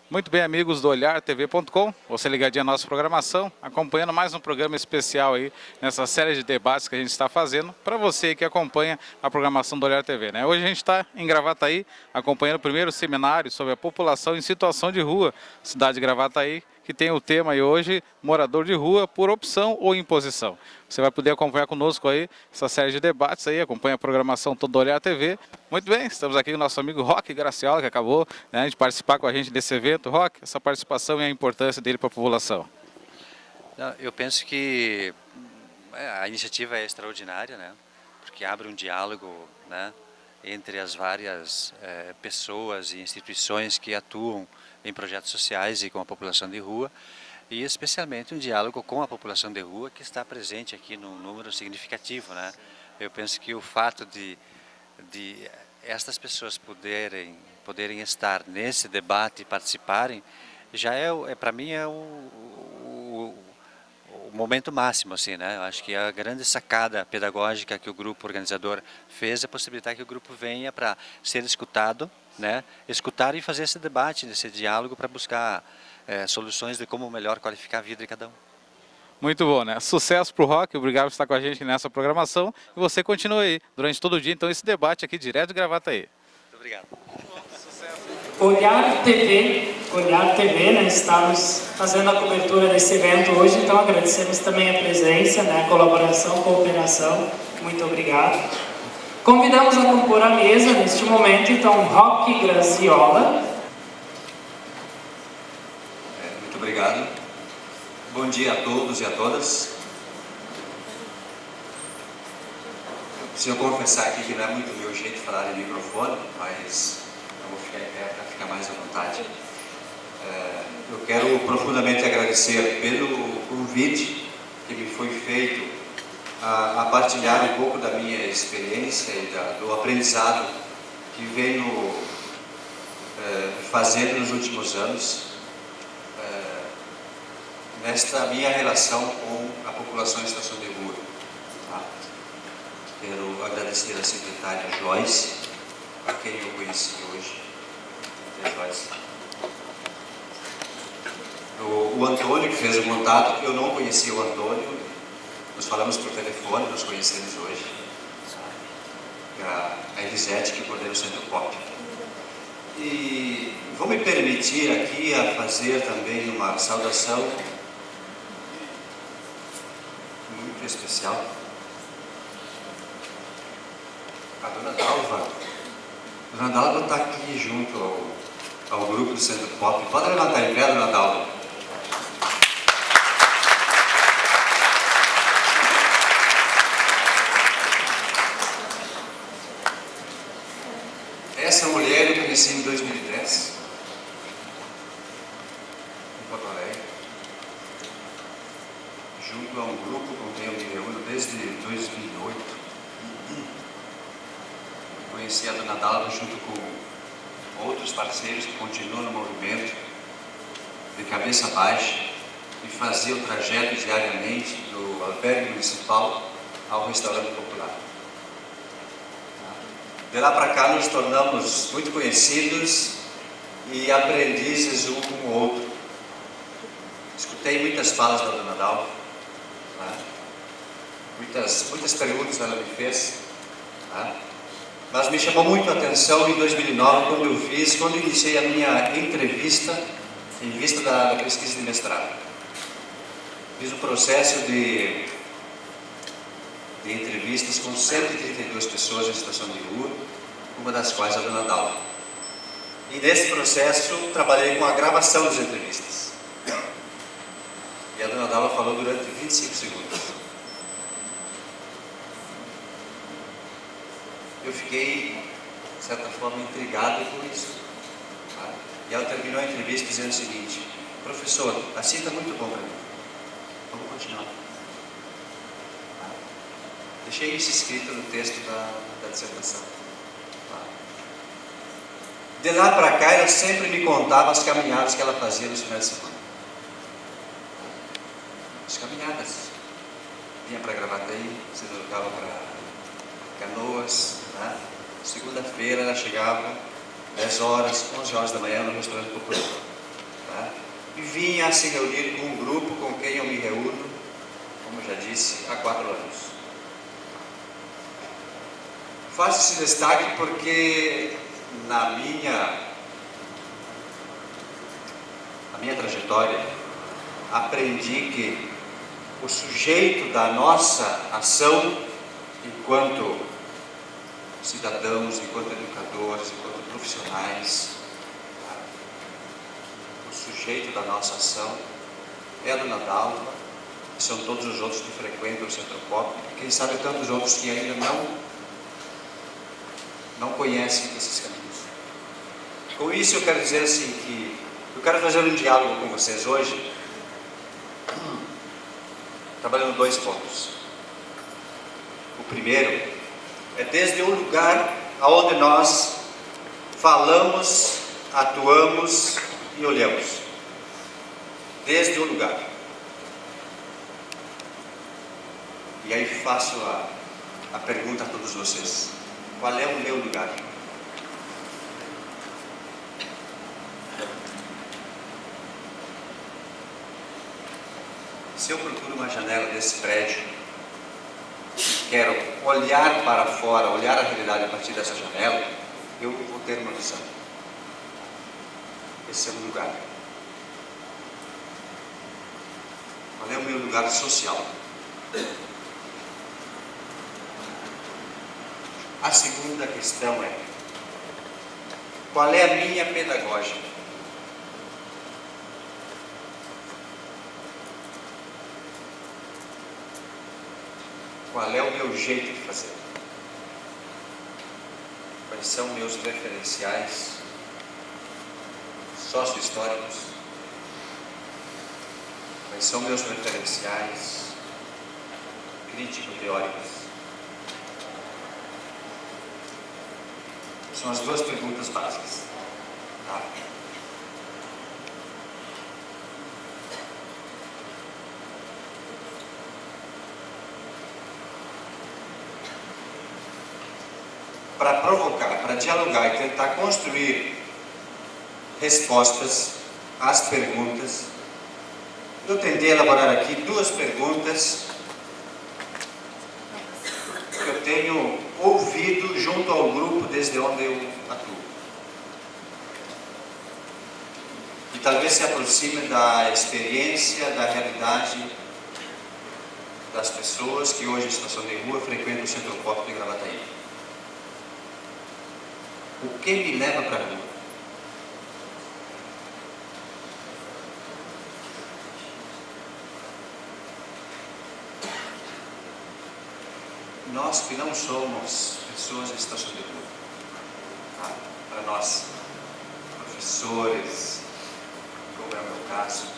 Muito bem, amigos do olhartv.com, você ligadinho à nossa programação, acompanhando mais um programa especial aí nessa série de debates que a gente está fazendo para você que acompanha a programação do Olhar TV, né? Hoje a gente está em Gravataí, acompanhando o primeiro seminário sobre a população em situação de rua, cidade de Gravataí, que tem o tema aí hoje, morador de rua por opção ou imposição. Você vai poder acompanhar conosco aí essa série de debates aí, acompanha a programação toda do Olhar TV. Muito bem, estamos aqui com o nosso amigo Roque Graciola, que acabou, né, de participar com a gente desse evento. Roque, essa participação e a importância dele para a população. Eu penso que a iniciativa é extraordinária, né? Porque abre um diálogo, né, entre as várias pessoas e instituições que atuam em projetos sociais e com a população de rua, e especialmente um diálogo com a população de rua que está presente aqui num número significativo, né? Eu penso que o fato de estas pessoas poderem estar nesse debate e participarem, já para mim é o momento máximo, assim, né? Eu acho que a grande sacada pedagógica que o grupo organizador fez é possibilitar que o grupo venha para ser escutado, né? Escutar e fazer esse debate, esse diálogo para buscar soluções de como melhor qualificar a vida de cada um. Muito bom, né? Sucesso pro Roque, obrigado por estar com a gente nessa programação. E você continua aí, durante todo o dia, então, esse debate aqui direto de Gravataí. Muito obrigado. Olhar TV, né? Estamos fazendo a cobertura desse evento hoje, então agradecemos também a presença, né? A colaboração, cooperação. Muito obrigado. Convidamos a compor a mesa neste momento, então, Roque Graciola. Muito obrigado. Bom dia a todos e a todas. Eu preciso confessar aqui que não é muito meu jeito de falar em microfone, mas eu vou ficar em pé para ficar mais à vontade. Eu quero profundamente agradecer pelo convite que me foi feito a partilhar um pouco da minha experiência e do aprendizado que venho fazendo nos últimos anos nesta minha relação com a população em situação de rua. Tá? Quero agradecer à secretária Joyce, a quem eu conheci hoje. Joyce. O Antônio, que fez o contato, eu não conhecia o Antônio, nós falamos por telefone, nos conhecemos hoje. A Elisete, que coordena o Centro Pop. E vou me permitir aqui a fazer também uma saudação muito especial. A Dona Dalva. A Dona Dalva está aqui junto ao grupo do Centro Pop. Pode levantar em pé, Dona Dalva. Essa mulher eu conheci em 2010, em Porto Alegre, junto a um grupo com quem eu me reúno desde 2008. Conheci a Dona Dalva junto com outros parceiros que continuam no movimento, de cabeça baixa, e fazia o trajeto diariamente do albergue municipal ao restaurante popular. De lá para cá nos tornamos muito conhecidos e aprendizes um com o outro. Escutei muitas falas da Dona Dalva, né? muitas perguntas ela me fez, né? Mas me chamou muito a atenção em 2009 quando iniciei a minha entrevista em vista da pesquisa de mestrado. Fiz um processo de entrevistas com 132 pessoas em situação de rua, uma das quais a Dona Dalva. E nesse processo trabalhei com a gravação das entrevistas. E a Dona Dalva falou durante 25 segundos. Eu fiquei, de certa forma, intrigado com isso. Tá? E ela terminou a entrevista dizendo o seguinte: professor, assim está muito bom para mim. Vamos continuar. Deixei isso escrito no texto da dissertação. De lá para cá, ela sempre me contava as caminhadas que ela fazia nos finais de semana. As caminhadas. Vinha para Gravataí, se deslocava para Canoas. Né? Segunda-feira ela chegava 10 horas, 11 horas da manhã no restaurante popular. né? E vinha a se reunir com um grupo com quem eu me reúno, como já disse, há 4 anos. Faço esse destaque porque na minha trajetória aprendi que o sujeito da nossa ação enquanto cidadãos, enquanto educadores, enquanto profissionais, o sujeito da nossa ação é a Dona Dalva, e são todos os outros que frequentam o Centro Pop, e quem sabe tantos outros que ainda não conhecem esses caminhos. Com isso eu quero dizer assim que eu quero fazer um diálogo com vocês hoje, trabalhando 2 pontos. O primeiro é desde um lugar onde nós falamos, atuamos e olhamos. Desde um lugar. E aí faço a pergunta a todos vocês. Qual é o meu lugar? Se eu procuro uma janela desse prédio, quero olhar para fora, olhar a realidade a partir dessa janela, eu vou ter uma visão. Esse é o lugar. Qual é o meu lugar social? A segunda questão é: qual é a minha pedagógica? Qual é o meu jeito de fazer? Quais são meus referenciais sócio-históricos? Quais são meus referenciais crítico-teóricos? São as 2 perguntas básicas. Tá? Para provocar, para dialogar e tentar construir respostas às perguntas, eu tentei elaborar aqui 2 perguntas que eu tenho ouvido junto ao grupo desde onde eu atuo. E talvez se aproxime da experiência, da realidade das pessoas que hoje em situação de rua frequentam o Centro Pop de Gravataí. O que me leva para a rua? Nós que não somos pessoas em situação de rua, tá? Para nós, professores, como é o meu caso,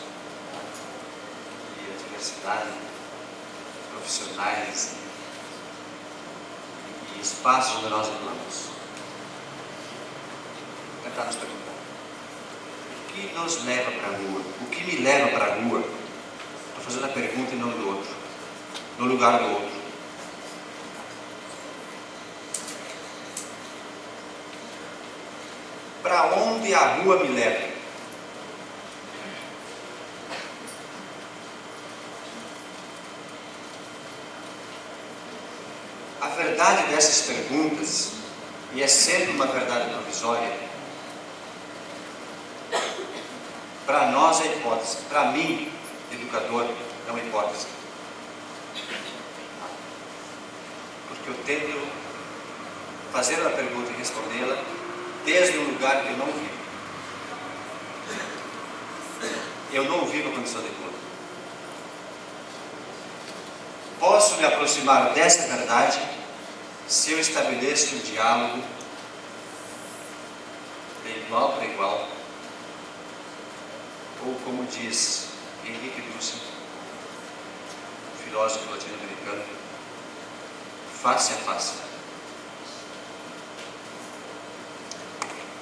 e a diversidade, profissionais e espaços onde nós atuamos, tentar nos perguntar: o que nos leva para a rua? O que me leva para a rua? Estou fazendo a pergunta e não do outro, no lugar do outro. Para onde a rua me leva? A verdade dessas perguntas, e é sempre uma verdade provisória, para nós é hipótese, para mim, educador, é uma hipótese. Porque eu tento fazer uma pergunta e respondê-la desde um lugar que eu não vivo. Eu não vivo a condição de rua. Posso me aproximar dessa verdade se eu estabeleço um diálogo de igual para igual, ou como diz Henrique Dussel, filósofo latino-americano, face a face.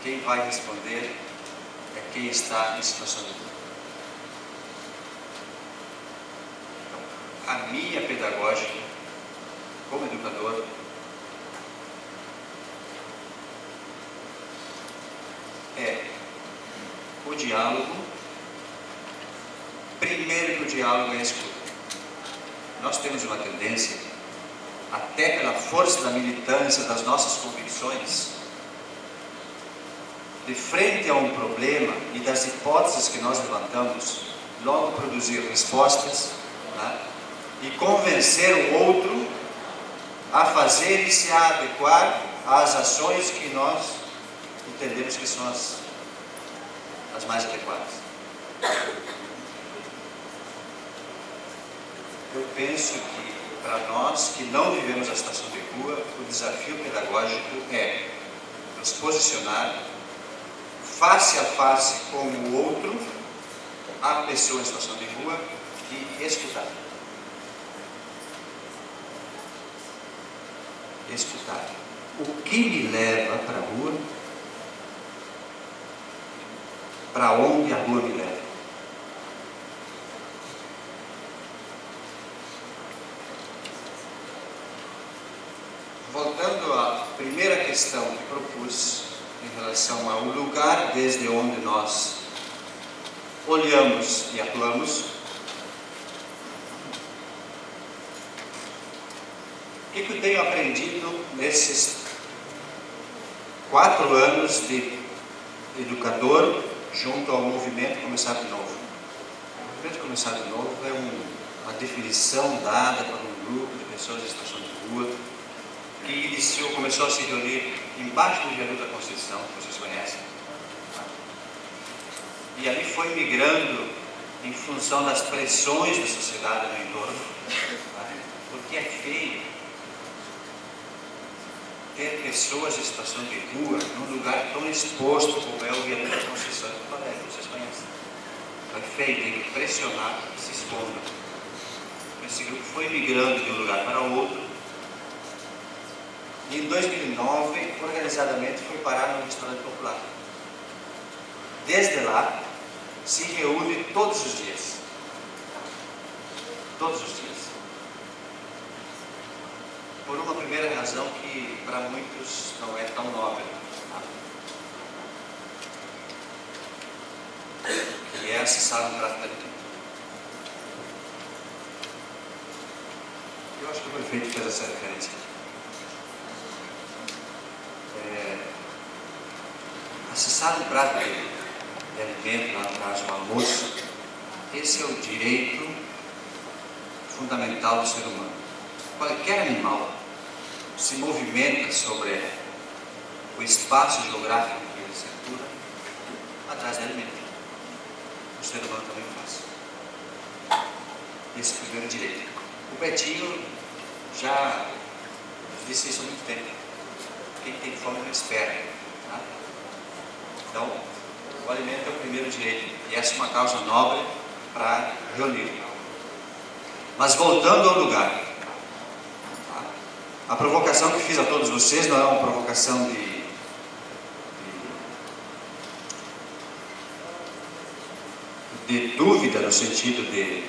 Quem vai responder é quem está em situação de rua. Então, a minha pedagógica, como educador, é o diálogo Primeiro que o diálogo é a escuta. Nós temos uma tendência, até pela força da militância, das nossas convicções, de frente a um problema e das hipóteses que nós levantamos, logo produzir respostas, né? E convencer o outro a fazer e se adequar às ações que nós entendemos que são as mais adequadas. Eu penso que, para nós que não vivemos a situação de rua, o desafio pedagógico é nos posicionar face a face com o outro, a pessoa em situação de rua, e escutar. Escutar. O que me leva para a rua? Para onde a rua me leva? Voltando à primeira questão que propus em relação ao lugar desde onde nós olhamos e atuamos, o que eu tenho aprendido nesses 4 anos de educador junto ao movimento Começar de Novo? O movimento Começar de Novo é uma definição dada por um grupo de pessoas em situação de rua que começou a se reunir embaixo do viaduto da Constituição, que vocês conhecem. E ali foi migrando em função das pressões da sociedade no entorno, porque é feio ter pessoas em situação de rua num lugar tão exposto como é o viaduto da Constituição de Porto Alegre, vocês conhecem. É feio, tem que pressionar que se exponda. Esse grupo foi migrando de um lugar para o outro. E em 2009, organizadamente, foi parar no restaurante popular. Desde lá, se reúne todos os dias. Todos os dias. Por uma primeira razão que para muitos não é tão nobre. Que é acessar um prato de alimento. Eu acho que o prefeito fez essa referência. Acessar um prato de alimento, lá atrás, um almoço, esse é o direito fundamental do ser humano. Qualquer animal se movimenta sobre o espaço geográfico que ele circula atrás de alimento. O ser humano também faz. Esse é o primeiro direito. O Betinho já nos disse isso há muito tempo. Quem tem fome não espera. Tá? Então, o alimento é o primeiro direito. E essa é uma causa nobre para reunir. Mas voltando ao lugar. Tá? A provocação que fiz a todos vocês não é uma provocação de dúvida, no sentido de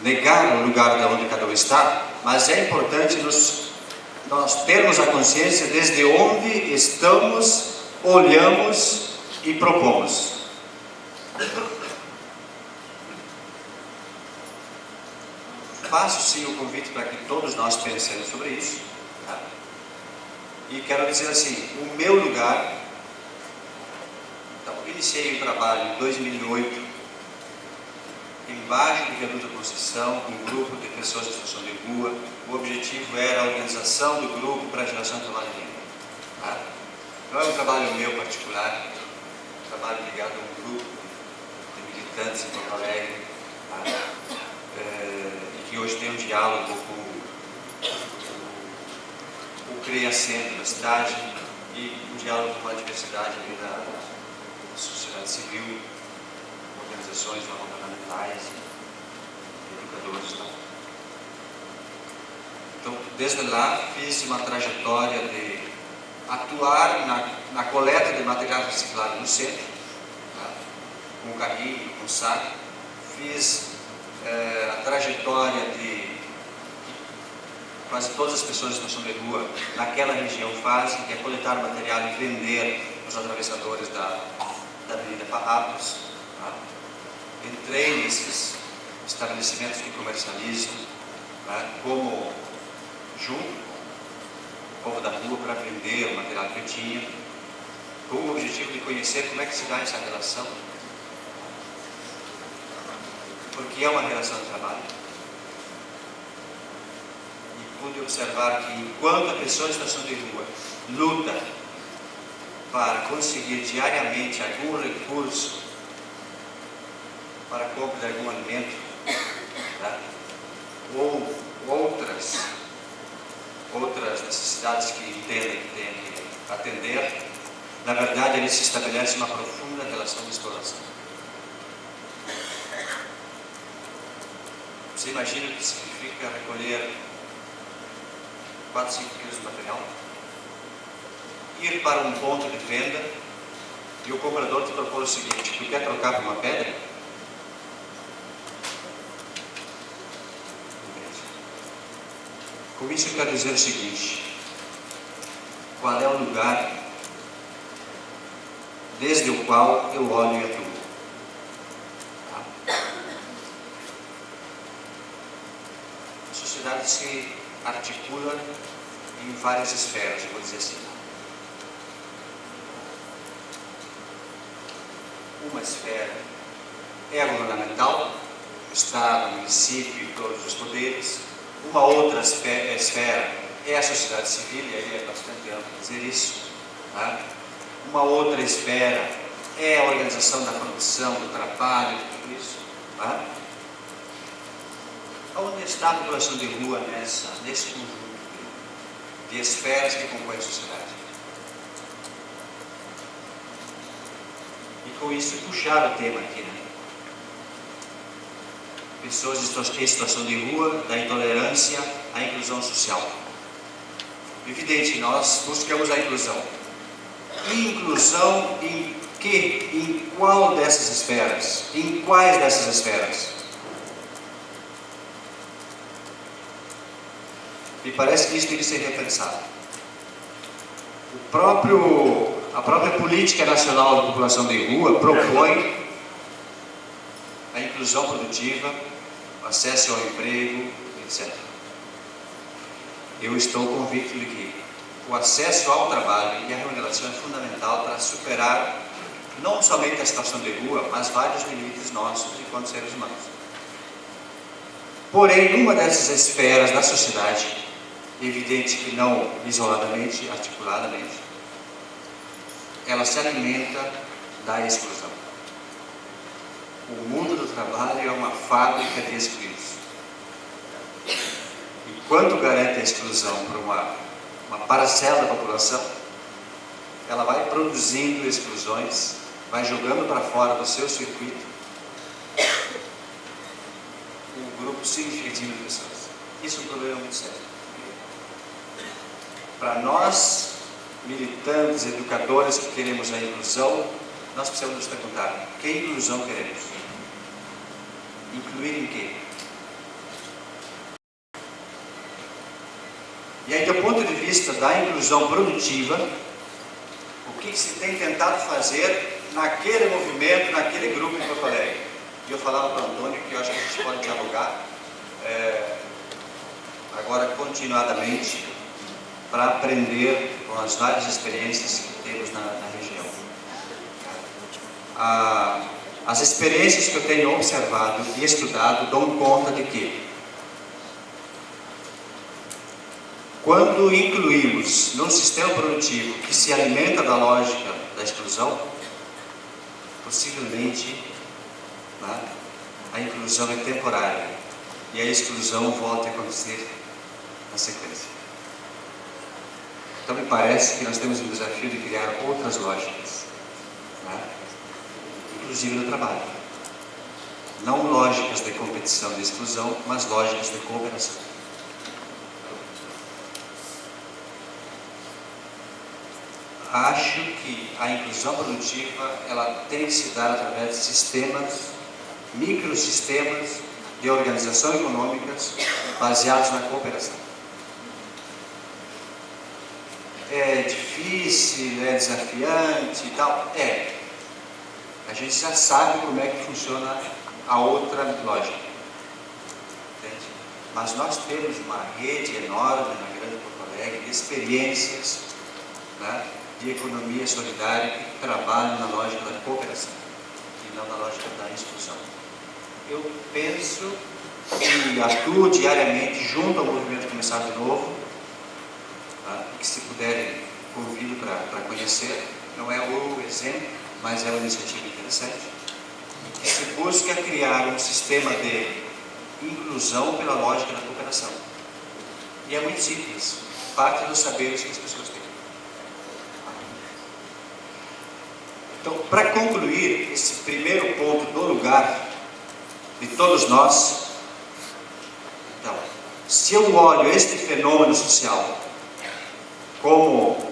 negar o lugar de onde cada um está, mas é importante nós termos a consciência desde onde estamos, olhamos e propomos. Faço sim o convite para que todos nós pensemos sobre isso. Tá? E quero dizer assim, o meu lugar, então, iniciei o trabalho em 2008, embaixo do viaduto da Conceição, um grupo de pessoas em situação de rua. O objetivo era a organização do grupo para a geração de trabalho limpo. Tá? Não é um trabalho meu particular, um trabalho ligado a um grupo de militantes em Porto Alegre, tá? E que hoje tem um diálogo com o CREA Centro da cidade e um diálogo com a diversidade ali da sociedade civil, organizações não governamentais, educadores e tal. Então, desde lá, fiz uma trajetória de atuar na coleta de material reciclado no centro, tá? Com carrinho, com saco. Fiz a trajetória de quase todas as pessoas em situação de rua naquela região fazem, que é coletar material e vender nos atravessadores da Avenida Farrapos. Tá? Entrei estabelecimentos que comercializam, né, como junto com o povo da rua para vender o material que eu tinha, com o objetivo de conhecer como é que se dá essa relação, porque é uma relação de trabalho. E pude observar que enquanto a pessoa em situação de rua luta para conseguir diariamente algum recurso para a compra de algum alimento, tá? Ou outras necessidades que entendem que tem que atender, na verdade ali se estabelece uma profunda relação de exploração. Você imagina o que significa recolher 4, 5 quilos de material, ir para um ponto de venda e o comprador te propor o seguinte: tu quer trocar por uma pedra? Com isso eu quero dizer o seguinte: qual é o lugar desde o qual eu olho e atuo? A sociedade se articula em várias esferas, eu vou dizer assim. Uma esfera é a governamental, o Estado, o município e todos os poderes. Uma outra esfera é a sociedade civil, e aí é bastante amplo dizer isso. Tá? Uma outra esfera é a organização da produção, do trabalho, tudo isso. Tá? Onde está a população de rua nesse conjunto de esferas que compõem a sociedade? E com isso puxar o tema aqui, né? Pessoas em situação de rua, da intolerância à inclusão social. Evidente que nós buscamos a inclusão. Inclusão em que? Em qual dessas esferas? Em quais dessas esferas? Me parece que isso tem que ser repensado. A própria política nacional da população de rua propõe a inclusão produtiva, o acesso ao emprego, etc. Eu estou convicto de que o acesso ao trabalho e a remuneração é fundamental para superar não somente a situação de rua, mas vários limites nossos enquanto seres humanos. Porém, numa dessas esferas da sociedade, evidente que não isoladamente, articuladamente, ela se alimenta da exclusão. O mundo do trabalho é uma fábrica de excluídos. Enquanto garante a exclusão para uma parcela da população, ela vai produzindo exclusões, vai jogando para fora do seu circuito um grupo significativo de pessoas. Isso é um problema muito sério. Para nós, militantes, educadores que queremos a inclusão, nós precisamos nos perguntar: que inclusão queremos? Incluir em quê? E aí, do ponto de vista da inclusão produtiva, o que se tem tentado fazer naquele movimento, naquele grupo que eu falei? E eu falava para o Antônio que eu acho que a gente pode dialogar agora continuadamente para aprender com as várias experiências que temos na região. As experiências que eu tenho observado e estudado dão conta de que quando incluímos num sistema produtivo que se alimenta da lógica da exclusão, possivelmente a inclusão é temporária e a exclusão volta a acontecer na sequência. Então me parece que nós temos um desafio de criar outras lógicas, inclusive no trabalho. Não lógicas de competição e de exclusão, mas lógicas de cooperação. Acho que a inclusão produtiva ela tem que se dar através de sistemas, microsistemas de organização econômicas baseados na cooperação. É difícil, é desafiante e tal? É. A gente já sabe como é que funciona a outra lógica. entende? Mas nós temos uma rede enorme na Grande Porto Alegre de experiências, né, de economia solidária que trabalham na lógica da cooperação e não na lógica da exclusão. Eu penso e atuo diariamente junto ao movimento Começar de Novo, tá? Que se puderem convido para conhecer, não é o exemplo, mas é uma iniciativa interessante, que se busca criar um sistema de inclusão pela lógica da cooperação. E é muito simples, parte dos saberes que as pessoas têm. Então, para concluir esse primeiro ponto do lugar de todos nós, então, se eu olho este fenômeno social como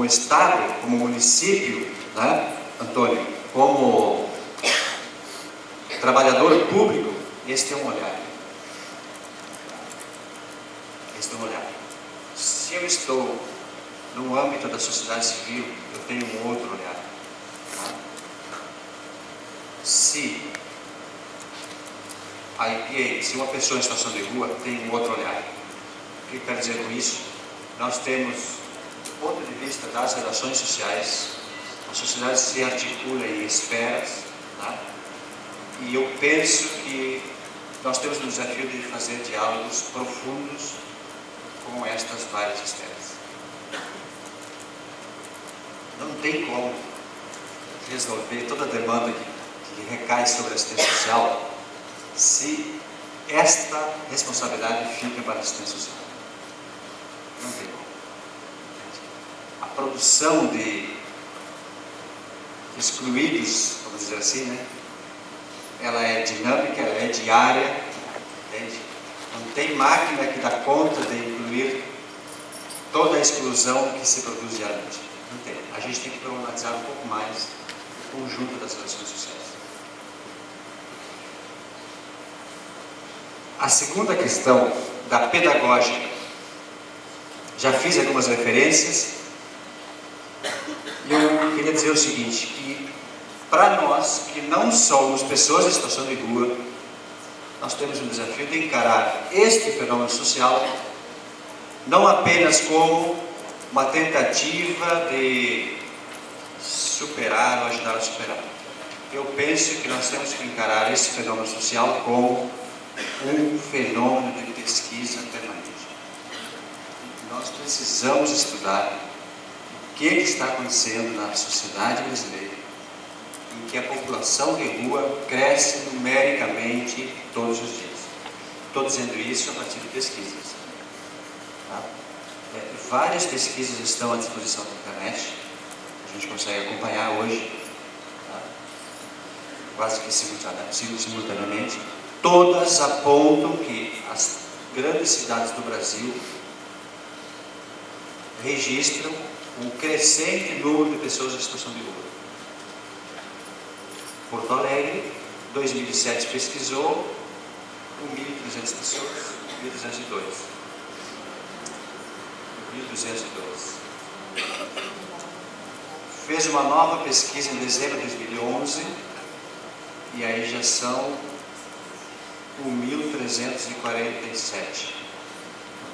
Estado, como município, né, Antônio, como trabalhador público, este é um olhar. Este é um olhar. Se eu estou no âmbito da sociedade civil, eu tenho um outro olhar. Tá? Se a IPA, se uma pessoa em situação de rua, tem um outro olhar. O que eu quero dizer com isso? Nós temos, do ponto de vista das relações sociais, a sociedade se articula em esferas, tá? E eu penso que nós temos um desafio de fazer diálogos profundos com estas várias esferas. Não tem como resolver toda a demanda que recai sobre a assistência social se esta responsabilidade fica para a assistência social. Não tem como. A produção de excluídos, vamos dizer assim, né? Ela é dinâmica, ela é diária, entende? Não tem máquina que dá conta de incluir toda a exclusão que se produz diariamente. Não tem. A gente tem que problematizar um pouco mais o conjunto das relações sociais. A segunda questão da pedagógica, já fiz algumas referências, e eu queria dizer o seguinte, que para nós que não somos pessoas em situação de rua, nós temos um desafio de encarar este fenômeno social não apenas como uma tentativa de superar ou ajudar a superar. Eu penso que nós temos que encarar esse fenômeno social como um fenômeno de pesquisa permanente. Nós precisamos estudar o que está acontecendo na sociedade brasileira, em que a população de rua cresce numericamente todos os dias. Estou dizendo isso a partir de pesquisas. Tá? Várias pesquisas estão à disposição da internet, a gente consegue acompanhar hoje, tá? Quase que simultaneamente. Todas apontam que as grandes cidades do Brasil registram um crescente número de pessoas em situação de rua. Porto Alegre, 2007 pesquisou 1.300 pessoas, 1.202. 1.202. Fez uma nova pesquisa em dezembro de 2011 e aí já são 1.347.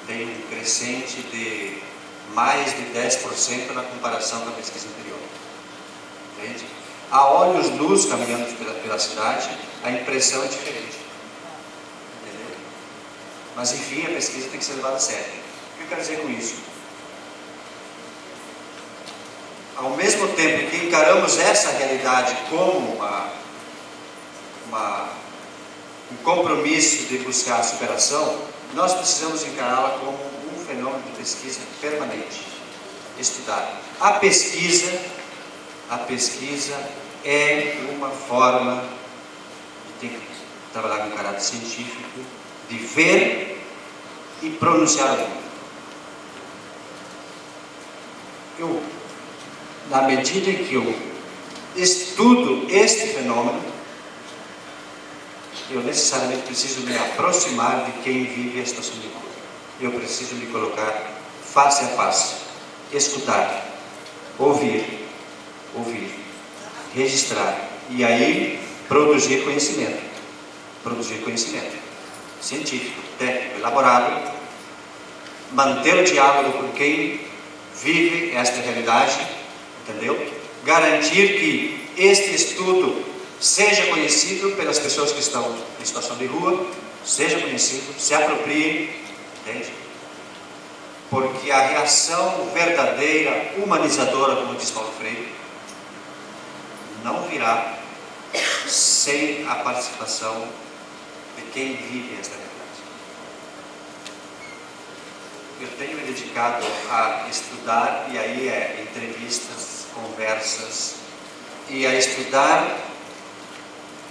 Tem um crescente de mais de 10% na comparação com a pesquisa anterior. Entende? A olhos nus, caminhando pela cidade, a impressão é diferente. Entendeu? Mas, enfim, a pesquisa tem que ser levada a sério. O que eu quero dizer com isso? Ao mesmo tempo que encaramos essa realidade como um compromisso de buscar a superação, nós precisamos encará-la como um fenômeno de pesquisa permanente. Estudar. A pesquisa é uma forma, tem que trabalhar com caráter científico, de ver e pronunciar o mundo. Na medida em que eu estudo este fenômeno, eu necessariamente preciso me aproximar de quem vive a situação de rua. Eu preciso me colocar face a face, escutar, ouvir, registrar e aí produzir conhecimento. produzir conhecimento científico, técnico, elaborado, manter o diálogo com quem vive esta realidade, entendeu? Garantir que este estudo seja conhecido pelas pessoas que estão em situação de rua, seja conhecido, se apropriem, entende? Porque a reação verdadeira, humanizadora, como diz Paulo Freire, não virá sem a participação de quem vive esta realidade. Eu tenho me dedicado a estudar, e aí entrevistas, conversas, e a estudar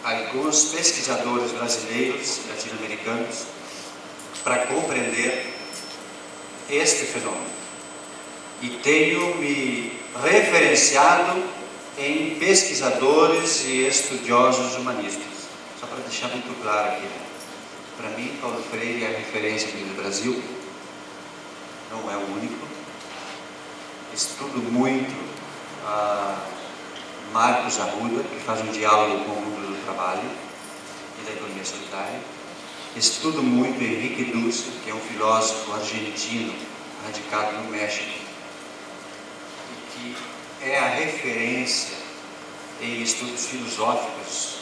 alguns pesquisadores brasileiros e latino-americanos para compreender este fenômeno. E tenho me referenciado em pesquisadores e estudiosos humanistas. Só para deixar muito claro aqui, né? Para mim, Paulo Freire é a referência aqui no Brasil, não é o único. Estudo muito Marcos Arruda, que faz um diálogo com o mundo do trabalho e da economia solidária. Estudo muito Henrique Dussel, que é um filósofo argentino radicado no México e que é a referência em estudos filosóficos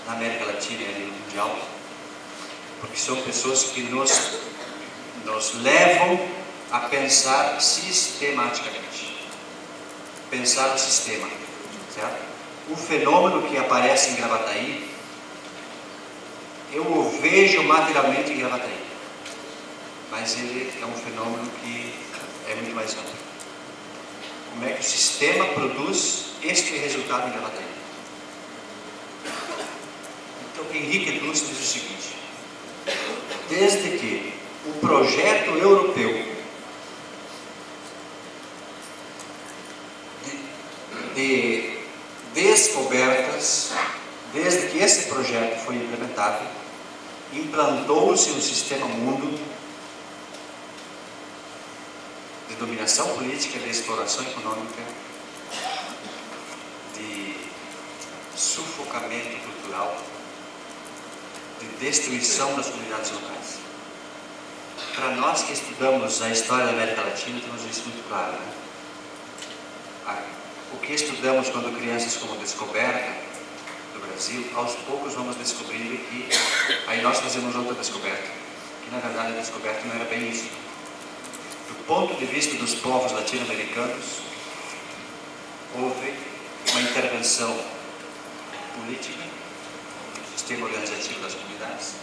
na América Latina e a nível mundial, porque são pessoas que nos levam a pensar sistematicamente, pensar o sistema, certo? O fenômeno que aparece em Gravataí, eu o vejo materialmente em Gravataí, mas ele é um fenômeno que é muito mais amplo. Como é que o sistema produz este resultado em Gravataí? Então, Henrique Dussel diz o seguinte: desde que o projeto europeu de descobertas, desde que esse projeto foi implementado, implantou-se um sistema mundo de dominação política, de exploração econômica, de sufocamento cultural, de destruição das comunidades locais. Para nós que estudamos a história da América Latina, temos isso muito claro, né? O que estudamos quando crianças como descoberta do Brasil, aos poucos vamos descobrindo que aí nós fazemos outra descoberta, que na verdade a descoberta não era bem isso. Do ponto de vista dos povos latino-americanos, houve uma intervenção política, no sistema organizativo das comunidades,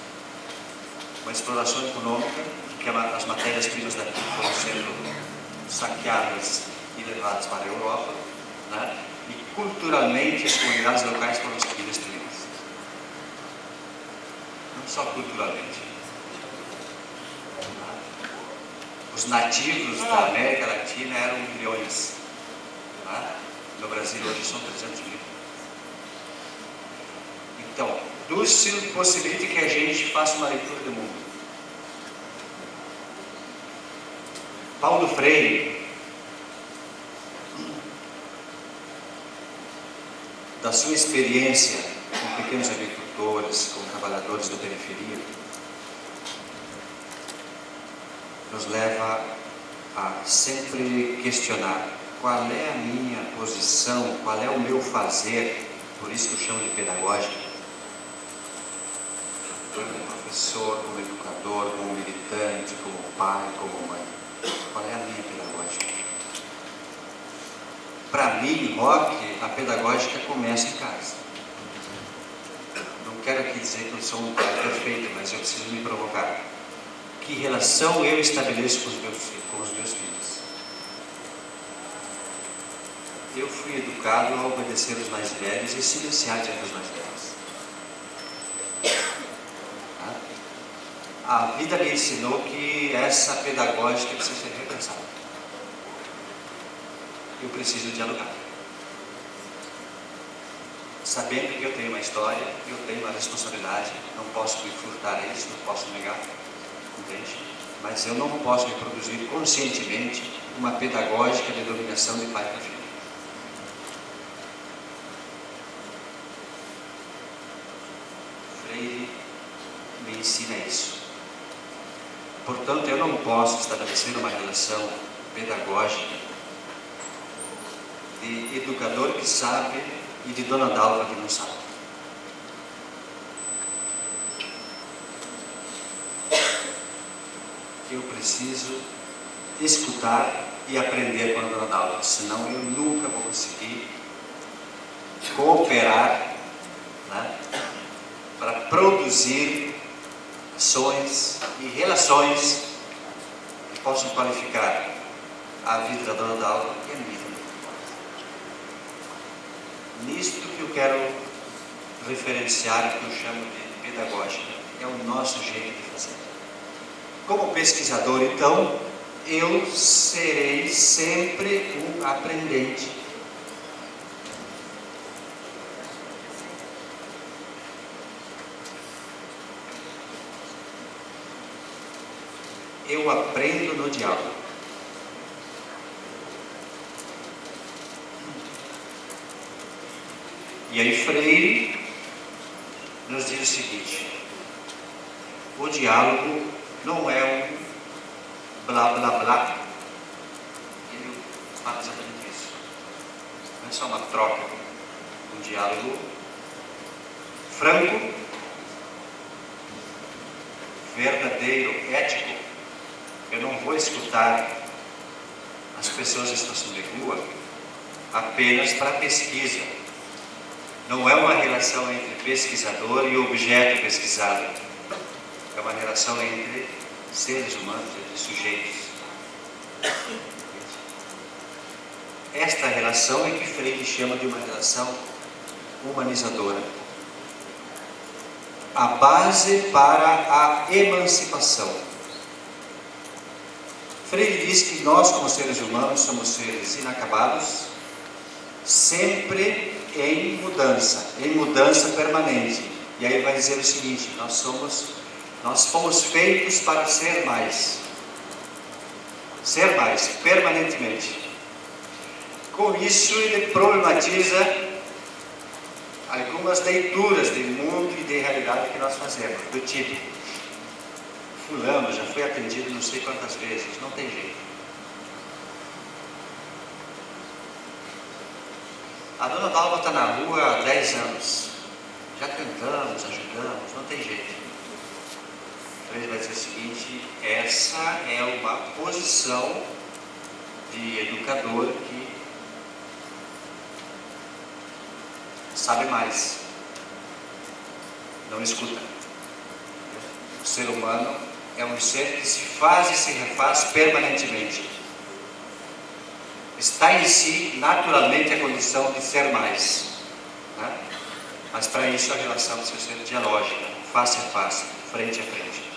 uma exploração econômica, que as matérias-primas daqui foram sendo saqueadas e levadas para a Europa, né? E culturalmente as comunidades locais foram destruídas. Não só culturalmente. Os nativos da América Latina eram milhões, né? No Brasil hoje são 300 mil. Então, Dussel possibilita que a gente faça uma leitura do mundo. Paulo Freire, da sua experiência com pequenos agricultores, com trabalhadores da periferia, nos leva a sempre questionar qual é a minha posição, qual é o meu fazer, por isso que eu chamo de pedagógica, como professor, como educador, como militante, como pai, como mãe. Qual é a minha pedagógica? Para mim, Roque, a pedagógica começa em casa. Não quero aqui dizer que eu sou um pai perfeito, mas eu preciso me provocar. Que relação eu estabeleço com os meus filhos? Eu fui educado a obedecer os mais velhos e silenciar diante dos mais velhos. A vida me ensinou que essa pedagógica precisa ser repensada. Eu preciso dialogar. Sabendo que eu tenho uma história, eu tenho uma responsabilidade, não posso me furtar a isso, não posso negar, entende? Mas eu não posso reproduzir conscientemente uma pedagógica de dominação de pai para filho. Freire me ensina isso. Portanto, eu não posso estabelecer uma relação pedagógica de educador que sabe e de dona Dalva que não sabe. Eu preciso escutar e aprender com a dona Dalva, senão eu nunca vou conseguir cooperar, né, para produzir ações e relações que possam qualificar a vida da dona Dalva e a minha vida. Nisto que eu quero referenciar, que eu chamo de pedagógica, é o nosso jeito de fazer. Como pesquisador, então, eu serei sempre um aprendente. Eu aprendo no diálogo. E aí Freire nos diz o seguinte: o diálogo não é um blá blá blá. Ele fala exatamente isso. Não é só uma troca. Um diálogo franco, verdadeiro, ético. Eu não vou escutar as pessoas em situação de rua apenas para pesquisa. Não é uma relação entre pesquisador e objeto pesquisado. É uma relação entre seres humanos, entre sujeitos. Esta relação é que Freire chama de uma relação humanizadora. A base para a emancipação. Freire diz que nós, como seres humanos, somos seres inacabados, sempre em mudança permanente. E aí ele vai dizer o seguinte: nós fomos feitos para ser mais, permanentemente. Com isso ele problematiza algumas leituras de mundo e de realidade que nós fazemos, do tipo: fulano já foi atendido não sei quantas vezes, não tem jeito. A dona Dalva está na rua há 10 anos, já tentamos, ajudamos, não tem jeito. Ele vai dizer o seguinte: essa é uma posição de educador que sabe mais, não escuta. O ser humano é um ser que se faz e se refaz permanentemente. Está em si, naturalmente, a condição de ser mais, né? Mas para isso a relação precisa ser dialógica, face a face, frente a frente.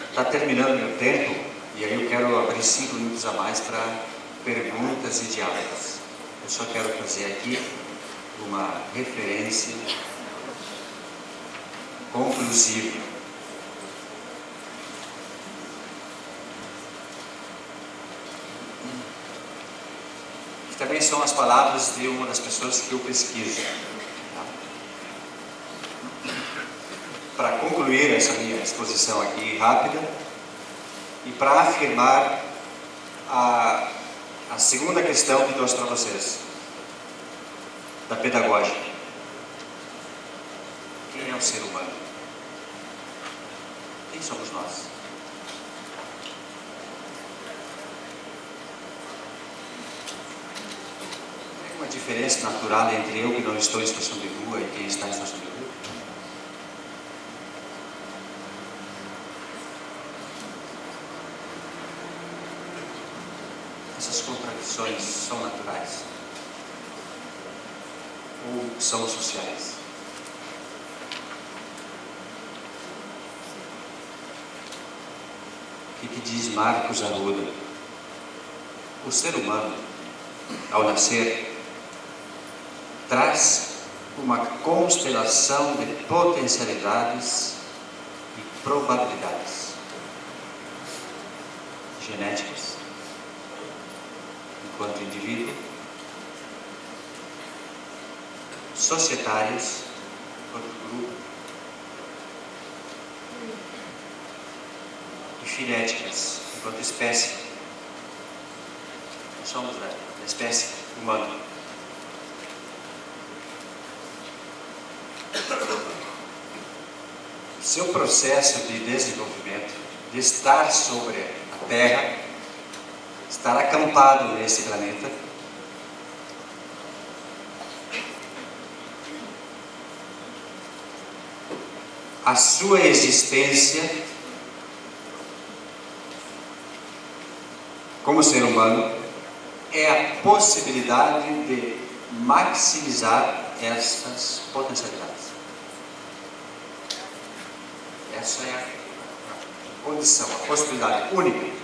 Está terminando meu tempo, e aí eu quero abrir 5 minutos a mais para perguntas e diálogos. Eu só quero fazer aqui uma referência conclusiva. Que também são as palavras de uma das pessoas que eu pesquiso. Para concluir essa minha exposição aqui rápida e para afirmar a segunda questão que trouxe para vocês, da pedagógica. Quem é o ser humano? Quem somos nós? Tem uma diferença natural entre eu que não estou em situação de rua e quem está em situação de rua? Essas contradições são naturais ou são sociais? O que diz Marcos Arruda? O ser humano, ao nascer, traz uma constelação de potencialidades e probabilidades genéticas, enquanto indivíduo, societários, enquanto grupo, e filéticas, enquanto espécie. Nós somos da espécie humana. Seu processo de desenvolvimento, de estar sobre a Terra, estar acampado nesse planeta, a sua existência como ser humano é a possibilidade de maximizar essas potencialidades. Essa é a condição, a possibilidade única.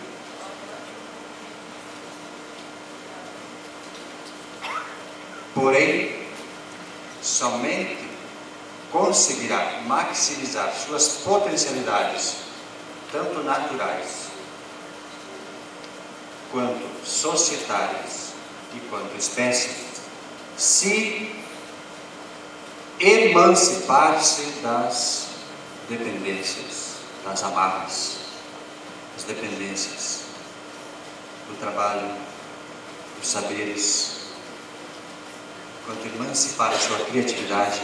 Porém, somente conseguirá maximizar suas potencialidades, tanto naturais, quanto societárias e quanto espécie, se emancipar-se das dependências, das amarras, das dependências do trabalho, dos saberes, quanto emancipar a sua criatividade,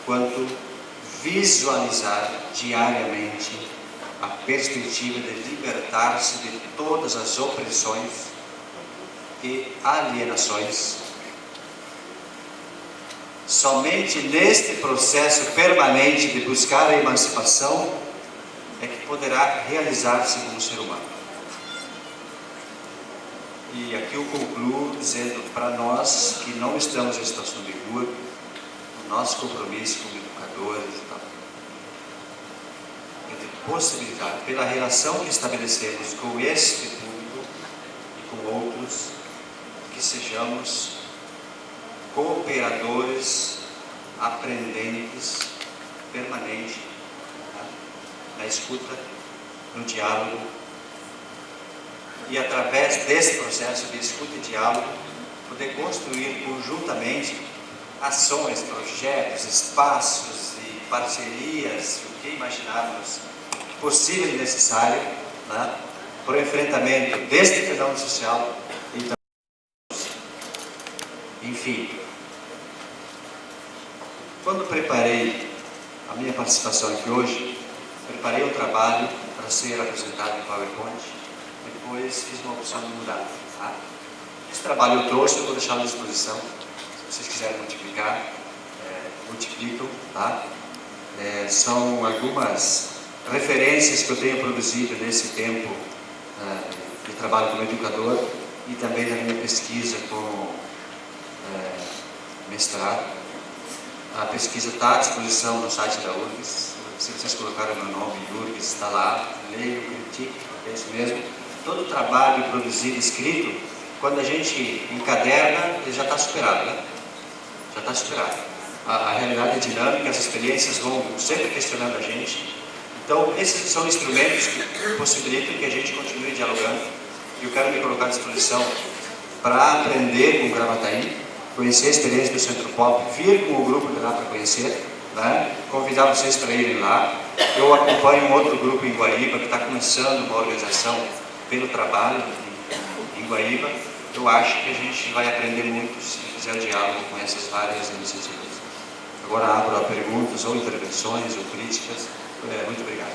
enquanto visualizar diariamente a perspectiva de libertar-se de todas as opressões e alienações. Somente neste processo permanente de buscar a emancipação é que poderá realizar-se como ser humano. E aqui eu concluo dizendo para nós que não estamos em situação de rua, o nosso compromisso como educadores e tal, é de possibilidade, pela relação que estabelecemos com este público e com outros, que sejamos cooperadores, aprendentes, permanentes, na escuta, no diálogo, e através desse processo de escuta e diálogo, poder construir conjuntamente ações, projetos, espaços e parcerias, o que imaginarmos possível e necessário, né, para o enfrentamento deste fenômeno social e também. Enfim, quando preparei a minha participação aqui hoje, preparei um trabalho para ser apresentado em PowerPoint, depois fiz uma opção de mudar. Tá? Esse trabalho eu trouxe, eu vou deixar à disposição, se vocês quiserem multiplicar, multiplicam. Tá? São algumas referências que eu tenho produzido nesse tempo de trabalho como educador e também na minha pesquisa como mestrado. A pesquisa está à disposição no site da URGS. Se vocês colocaram meu nome, URGS, está lá. Leio, critico, é isso mesmo. Todo o trabalho produzido, escrito, quando a gente encaderna, ele já está superado, né? Já está superado. A realidade é dinâmica, as experiências vão sempre questionando a gente. Então, esses são instrumentos que possibilitam que a gente continue dialogando. E eu quero me colocar à disposição para aprender com o Gravataí, conhecer a experiência do Centro Pop, vir com o grupo de lá para conhecer, né? Convidar vocês para irem lá. Eu acompanho um outro grupo em Guaíba, que está começando uma organização pelo trabalho em Guaíba. Eu acho que a gente vai aprender muito se fizer diálogo com essas várias iniciativas. Agora abro a perguntas ou intervenções ou críticas. Muito obrigado.